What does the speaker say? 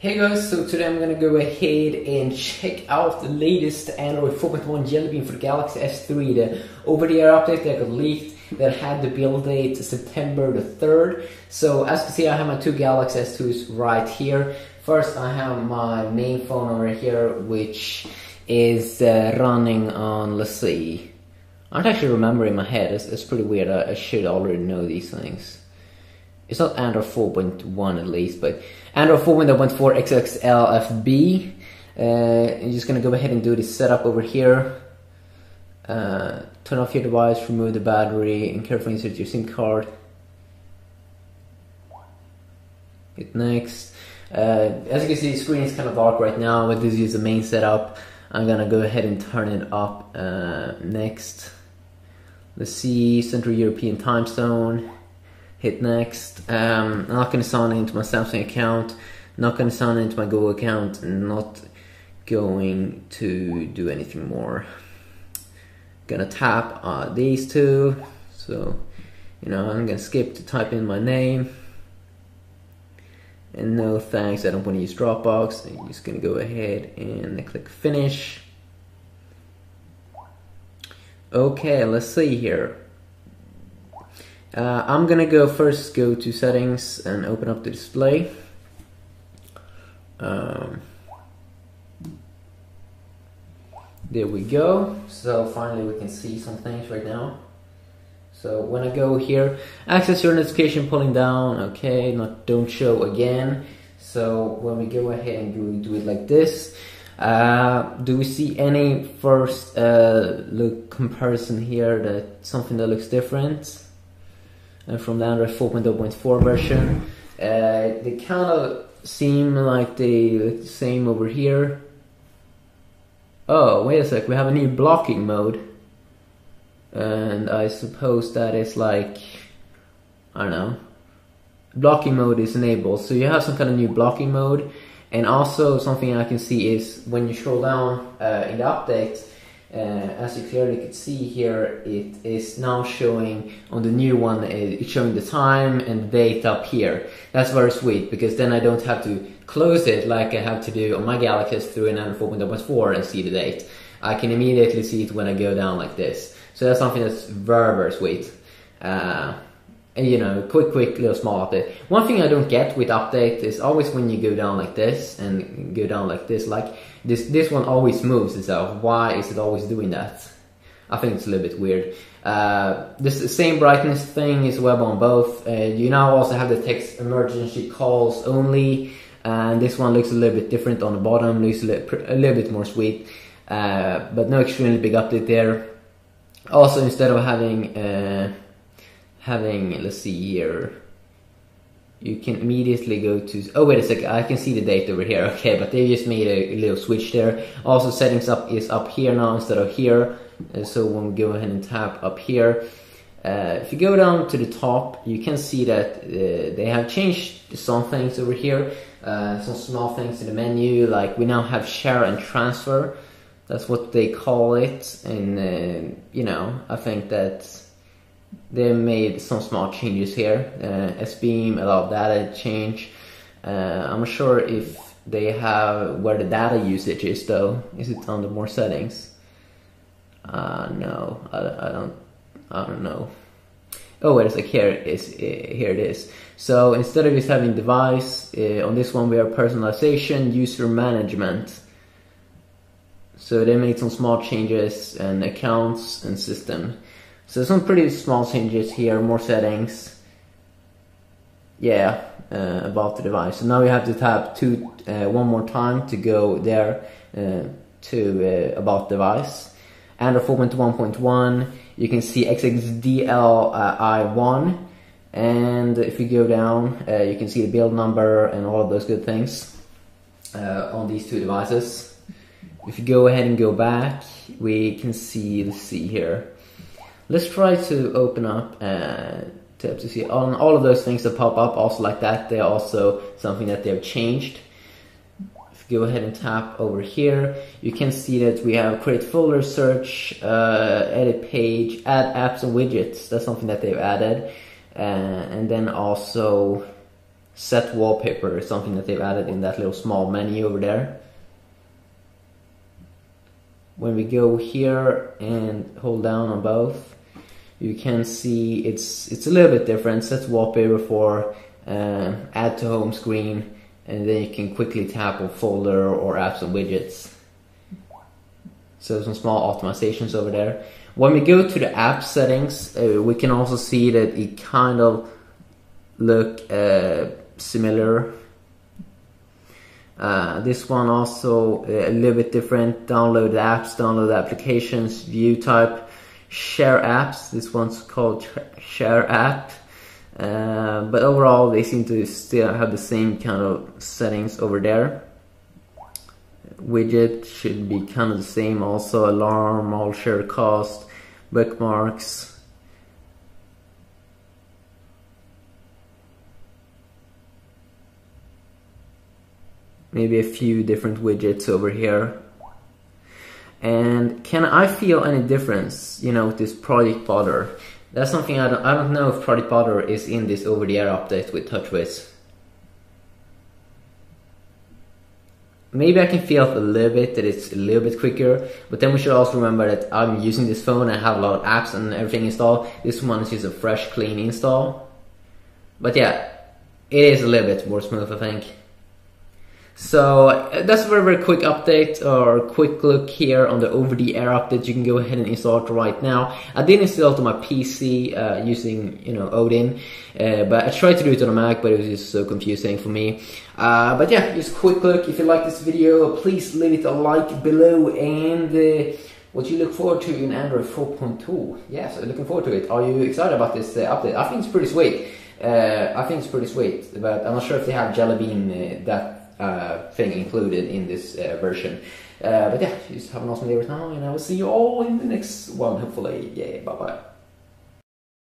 Hey guys, so today I'm gonna go ahead and check out the latest Android 4.1 Jelly Bean for the Galaxy S3, the over-the-air update that got leaked that had the build date September the 3rd. So as you can see, I have my two Galaxy S2s right here. First I have my main phone over here, which is running on, let's see, I don't actually remember in my head. It's pretty weird. I should already know these things. It's not Android 4.1 at least, but Android 4.1.4 XXLFB. I'm just gonna go ahead and do this setup over here. Turn off your device, remove the battery, and carefully insert your SIM card. Hit next. As you can see, the screen is kind of dark right now, but this is the main setup. I'm gonna go ahead and turn it up next. Let's see, Central European time zone. Hit next. I'm not going to sign into my Samsung account, not going to sign into my Google account, and not going to do anything more. Gonna tap these two, so I'm gonna skip to type in my name, and no thanks, I don't want to use Dropbox. I'm just gonna go ahead and click finish. Okay, let's see here. I'm gonna go to settings and open up the display. There we go. So finally we can see some things right now. So when I go here, access your notification pulling down, okay, don't show again. So when we go ahead and do it like this, do we see any first look comparison here, that something that looks different? From the Android 4.0.4 version. They kind of seem like they look the same over here. Oh, wait a sec, we have a new blocking mode. And I suppose that is like, I don't know, blocking mode is enabled. So you have some kind of new blocking mode. And also something I can see is when you scroll down in the update, as you clearly can see here, it is now showing on the new one, it's showing the time and date up here. That's very sweet, because then I don't have to close it like I have to do on my Galaxy S3 and Android 4.0.4 and see the date. I can immediately see it when I go down like this. So that's something that's very, very sweet. And quick little small update. One thing I don't get with update is always when you go down like this and go down like this, this one always moves itself. Why is it always doing that? I think it's a little bit weird. This same brightness thing is web on both. You now also have the text emergency calls only, and this one looks a little bit different on the bottom, looks a little bit more sweet, but no extremely big update there. Also, instead of having let's see here, you can immediately go to, oh wait a second, I can see the date over here, okay, but they just made a little switch there. Also, settings up is up here now instead of here, so when we go ahead and tap up here, if you go down to the top, you can see that they have changed some things over here, some small things in the menu, like we now have share and transfer. That's what they call it, and I think that they made some small changes here. S-Beam, allow data change. I'm not sure if they have where the data usage is though. Is it under more settings? No, I don't know. Oh wait a sec, here it is. So instead of just having device, on this one we have personalization, user management. So they made some small changes and accounts and system. So some pretty small changes here, more settings. Yeah, about the device. So now you have to tap one more time to go there to about device. Android 4.1.1, you can see XXDLI1, and if you go down, you can see the build number and all of those good things on these two devices. If you go ahead and go back, we can see, let's see here. Let's try to open up to see on all of those things that pop up also like that. They're also something that they've changed. If you go ahead and tap over here, you can see that we have create folder, search, edit page, add apps and widgets. That's something that they've added. And then also set wallpaper is something that they've added in that little small menu over there. When we go here and hold down on both, you can see it's a little bit different. Set wallpaper for add to home screen, and then you can quickly tap on folder or apps and widgets. So some small optimizations over there. When we go to the app settings, we can also see that it kind of look similar. This one also a little bit different. Download apps, download applications, view type, share apps. This one's called share app. But overall they seem to still have the same kind of settings over there. Widget should be kind of the same also. Alarm, all share cost, bookmarks. Maybe a few different widgets over here. And can I feel any difference, you know, with this Project Butter? That's something I don't know if Project Butter is in this over-the-air update with TouchWiz. Maybe I can feel a little bit that it's a little bit quicker, but then we should also remember that I'm using this phone, I have a lot of apps and everything installed. This one is just a fresh, clean install. But yeah, it is a little bit more smooth, I think. So that's a very, very quick update or quick look here on the over-the-air update. You can go ahead and install it right now. I did install it on my PC using, you know, Odin, but I tried to do it on a Mac, but it was just so confusing for me. But yeah, just a quick look. If you like this video, please leave it a like below, and what you look forward to in Android 4.2. Yes, looking forward to it. Are you excited about this update? I think it's pretty sweet. But I'm not sure if they have Jelly Bean thing included in this version. But yeah, just have an awesome day right now, and I will see you all in the next one, hopefully. Yeah, bye bye.